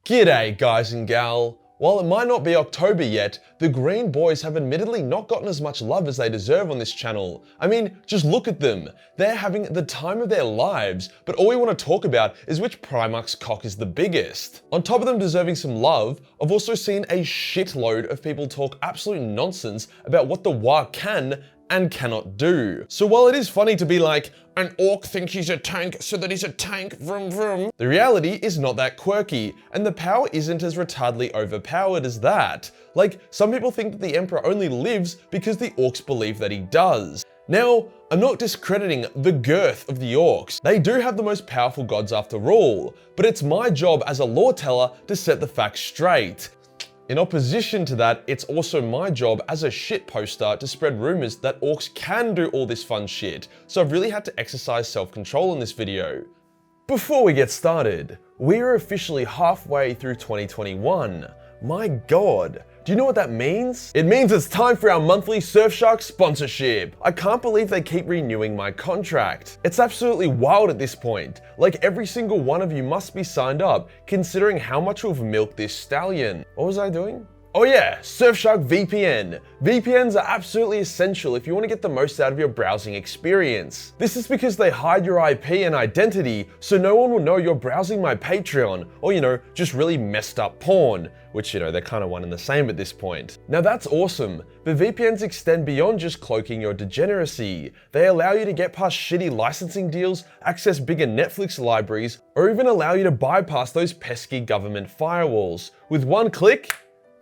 G'day guys and gal. While it might not be October yet, the Green Boys have admittedly not gotten as much love as they deserve on this channel. I mean, just look at them. They're having the time of their lives, but all we want to talk about is which Primarch's cock is the biggest. On top of them deserving some love, I've also seen a shitload of people talk absolute nonsense about what the WAAAGH can and cannot do. So while it is funny to be like, an orc thinks he's a tank so that he's a tank, vroom vroom, the reality is not that quirky, and the power isn't as retardedly overpowered as that. Like, some people think that the Emperor only lives because the orcs believe that he does. Now, I'm not discrediting the girth of the orcs. They do have the most powerful gods after all, but it's my job as a lore teller to set the facts straight. In opposition to that, it's also my job as a shit poster to spread rumors that orcs can do all this fun shit, so I've really had to exercise self-control in this video. Before we get started, we are officially halfway through 2021. My god, do you know what that means? It means it's time for our monthly Surfshark sponsorship. I can't believe they keep renewing my contract. It's absolutely wild at this point. Like, every single one of you must be signed up, considering how much we've milked this stallion. What was I doing? Oh yeah, Surfshark VPN. VPNs are absolutely essential if you want to get the most out of your browsing experience. This is because they hide your IP and identity, so no one will know you're browsing my Patreon, or just really messed up porn, which they're kind of one and the same at this point. Now that's awesome, but VPNs extend beyond just cloaking your degeneracy. They allow you to get past shitty licensing deals, access bigger Netflix libraries, or even allow you to bypass those pesky government firewalls. With one click,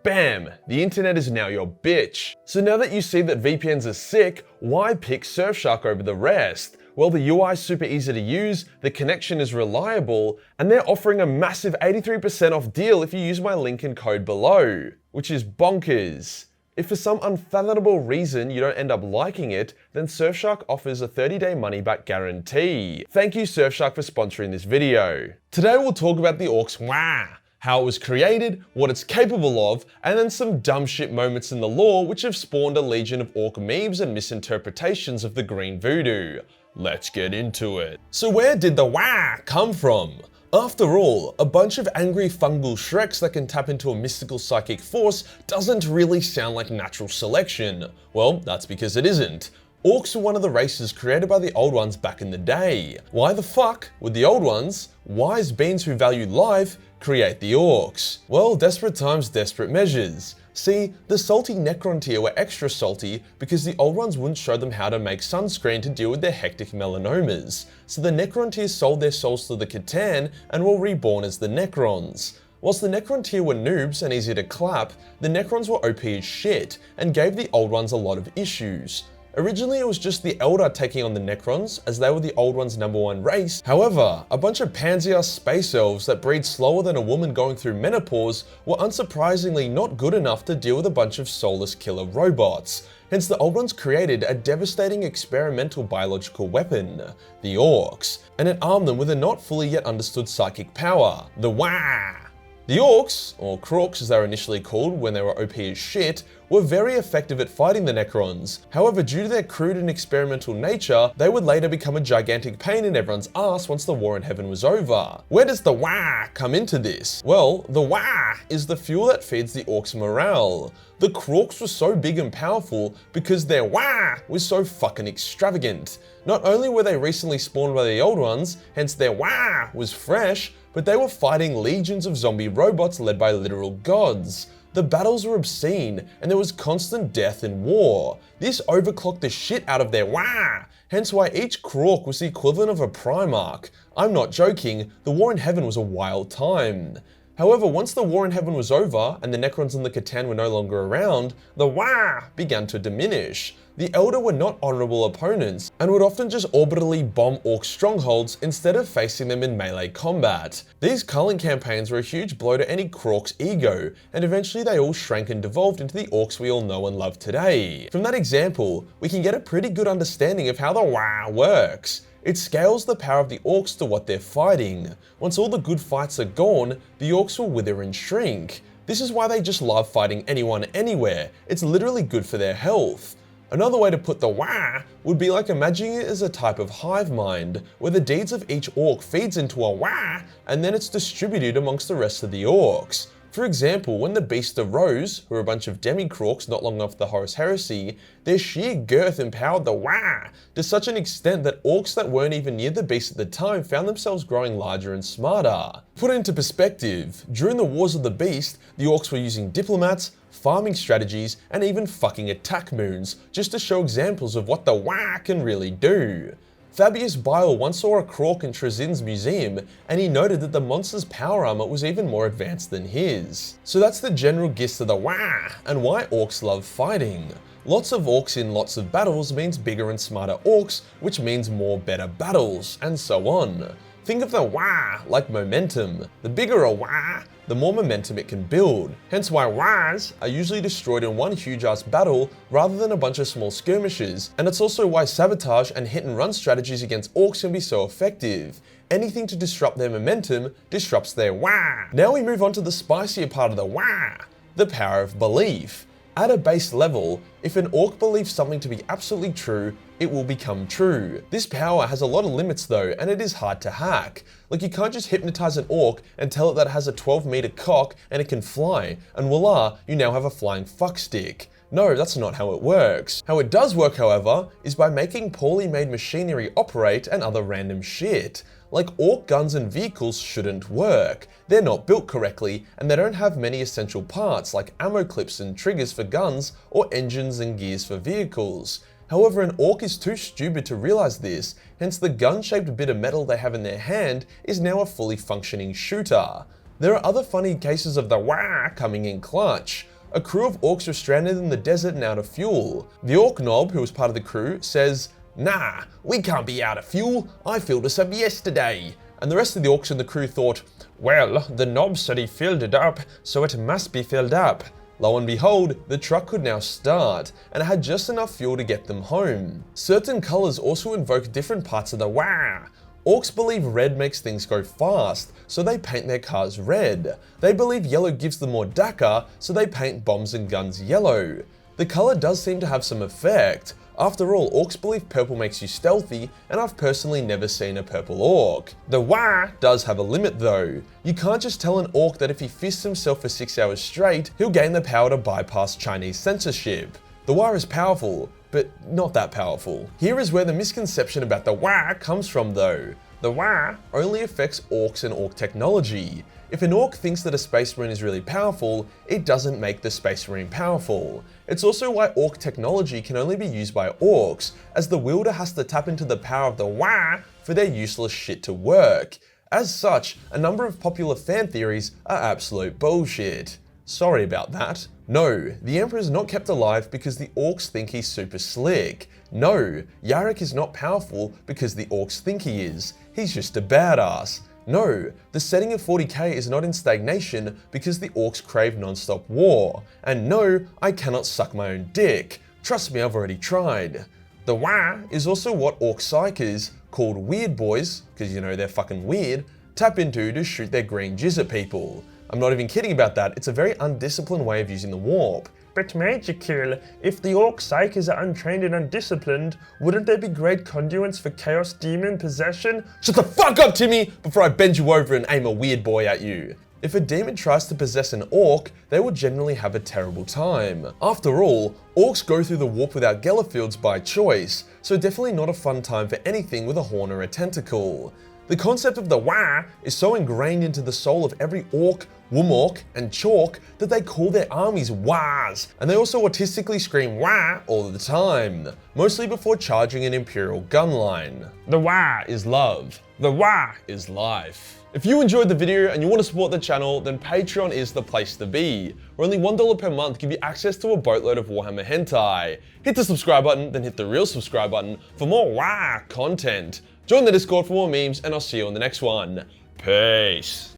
bam! The internet is now your bitch. So now that you see that VPNs are sick, why pick Surfshark over the rest? Well, the UI is super easy to use, the connection is reliable, and they're offering a massive 83% off deal if you use my link and code below, which is bonkers. If for some unfathomable reason you don't end up liking it, then Surfshark offers a 30-day money-back guarantee. Thank you Surfshark for sponsoring this video. Today we'll talk about the Orcs WAAAGH, how it was created, what it's capable of, and then some dumb shit moments in the lore which have spawned a legion of orc memes and misinterpretations of the green voodoo. Let's get into it. So where did the WAAAGH come from? After all, a bunch of angry fungal shreks that can tap into a mystical psychic force doesn't really sound like natural selection. Well, that's because it isn't. Orcs were one of the races created by the Old Ones back in the day. Why the fuck would the Old Ones, wise beings who valued life, create the orcs? Well, desperate times, desperate measures. See, the salty Necron tier were extra salty because the Old Ones wouldn't show them how to make sunscreen to deal with their hectic melanomas. So the Necron tier sold their souls to the Catan and were reborn as the Necrons. Whilst the Necron tier were noobs and easy to clap, the Necrons were OP as shit and gave the Old Ones a lot of issues. Originally it was just the Eldar taking on the Necrons, as they were the Old Ones' #1 race. However, a bunch of pansy-ass space elves that breed slower than a woman going through menopause were unsurprisingly not good enough to deal with a bunch of soulless killer robots. Hence the Old Ones created a devastating experimental biological weapon, the Orcs, and it armed them with a not fully yet understood psychic power, the WAAAGH. The Orcs, or Crooks as they were initially called when they were OP as shit, were very effective at fighting the Necrons. However, due to their crude and experimental nature, they would later become a gigantic pain in everyone's ass once the war in heaven was over. Where does the WAAAGH come into this? Well, the WAAAGH is the fuel that feeds the Orcs' morale. The Crooks were so big and powerful because their WAAAGH was so fucking extravagant. Not only were they recently spawned by the Old Ones, hence their WAAAGH was fresh, but they were fighting legions of zombie robots led by literal gods. The battles were obscene, and there was constant death and war. This overclocked the shit out of their WAAAGH, hence why each Crook was the equivalent of a Primarch. I'm not joking, the war in heaven was a wild time. However, once the war in heaven was over and the Necrons and the Catan were no longer around, the WAAAGH began to diminish. The Elder were not honourable opponents and would often just orbitally bomb orc strongholds instead of facing them in melee combat. These culling campaigns were a huge blow to any Crook's ego, and eventually they all shrank and devolved into the orcs we all know and love today. From that example, we can get a pretty good understanding of how the WAAAGH works. It scales the power of the orcs to what they're fighting. Once all the good fights are gone, the orcs will wither and shrink. This is why they just love fighting anyone anywhere. It's literally good for their health. Another way to put the WAAAGH would be like imagining it as a type of hive mind, where the deeds of each orc feeds into a WAAAGH and then it's distributed amongst the rest of the orcs. For example, when the beasts arose, who were a bunch of demi-crooks not long after the Horus Heresy, their sheer girth empowered the WAAAGH to such an extent that orcs that weren't even near the beast at the time found themselves growing larger and smarter. Put into perspective, during the Wars of the Beast, the orcs were using diplomats, farming strategies, and even fucking attack moons, just to show examples of what the WAAAGH can really do. Fabius Bile once saw a croc in Trezin's museum, and he noted that the monster's power armor was even more advanced than his. So that's the general gist of the WAAAGH, and why orcs love fighting. Lots of orcs in lots of battles means bigger and smarter orcs, which means more better battles, and so on. Think of the WAAAGH like momentum. The bigger a WAAAGH, the more momentum it can build. Hence why WAAAGHs are usually destroyed in one huge ass battle rather than a bunch of small skirmishes. And it's also why sabotage and hit and run strategies against orcs can be so effective. Anything to disrupt their momentum disrupts their WAAAGH. Now we move on to the spicier part of the WAAAGH, the power of belief. At a base level, if an orc believes something to be absolutely true, it will become true. This power has a lot of limits though, and it is hard to hack. Like, you can't just hypnotize an orc and tell it that it has a 12-meter cock and it can fly, and voila, you now have a flying fuckstick. No, that's not how it works. How it does work, however, is by making poorly made machinery operate and other random shit. Like, orc guns and vehicles shouldn't work. They're not built correctly, and they don't have many essential parts like ammo clips and triggers for guns or engines and gears for vehicles. However, an orc is too stupid to realize this, hence the gun-shaped bit of metal they have in their hand is now a fully functioning shooter. There are other funny cases of the WAAAGH coming in clutch. A crew of orcs were stranded in the desert and out of fuel. The orc knob, who was part of the crew, says, "Nah, we can't be out of fuel, I filled us up yesterday." And the rest of the orcs in the crew thought, "Well, the knob said he filled it up, so it must be filled up." Lo and behold, the truck could now start, and it had just enough fuel to get them home. Certain colors also invoke different parts of the WAAAGH. Orcs believe red makes things go fast, so they paint their cars red. They believe yellow gives them more dakka, so they paint bombs and guns yellow. The color does seem to have some effect. After all, orcs believe purple makes you stealthy, and I've personally never seen a purple orc. The WAAAGH does have a limit though. You can't just tell an orc that if he fists himself for 6 hours straight, he'll gain the power to bypass Chinese censorship. The WAAAGH is powerful, but not that powerful. Here is where the misconception about the WAAAGH comes from though. The WAAAGH only affects orcs and orc technology. If an orc thinks that a space marine is really powerful, it doesn't make the space marine powerful. It's also why orc technology can only be used by orcs, as the wielder has to tap into the power of the WAAAGH for their useless shit to work. As such, a number of popular fan theories are absolute bullshit. Sorry about that. No, the Emperor is not kept alive because the orcs think he's super slick. No, Yarrick is not powerful because the orcs think he is. He's just a badass. No, the setting of 40k is not in stagnation because the orcs crave non-stop war. And no, I cannot suck my own dick. Trust me, I've already tried. The WAAAGH is also what orc psychers, called weird boys, because you know they're fucking weird, tap into to shoot their green jizz at people. I'm not even kidding about that, it's a very undisciplined way of using the warp. But Majorkill, if the orc psychers are untrained and undisciplined, wouldn't they be great conduits for chaos demon possession? Shut the fuck up, Timmy, before I bend you over and aim a weird boy at you. If a demon tries to possess an orc, they will generally have a terrible time. After all, orcs go through the warp without Gellerfields by choice, so definitely not a fun time for anything with a horn or a tentacle. The concept of the WAAAGH is so ingrained into the soul of every orc, wumorc, and chalk that they call their armies WAAAGHs, and they also autistically scream WAAAGH all the time, mostly before charging an Imperial gun line. The WAAAGH Is love. The WAAAGH Is life. If you enjoyed the video and you want to support the channel, then Patreon is the place to be, where only $1 per month give you access to a boatload of Warhammer hentai. Hit the subscribe button, then hit the real subscribe button for more WAAAGH content. Join the Discord for more memes, and I'll see you on the next one. Peace.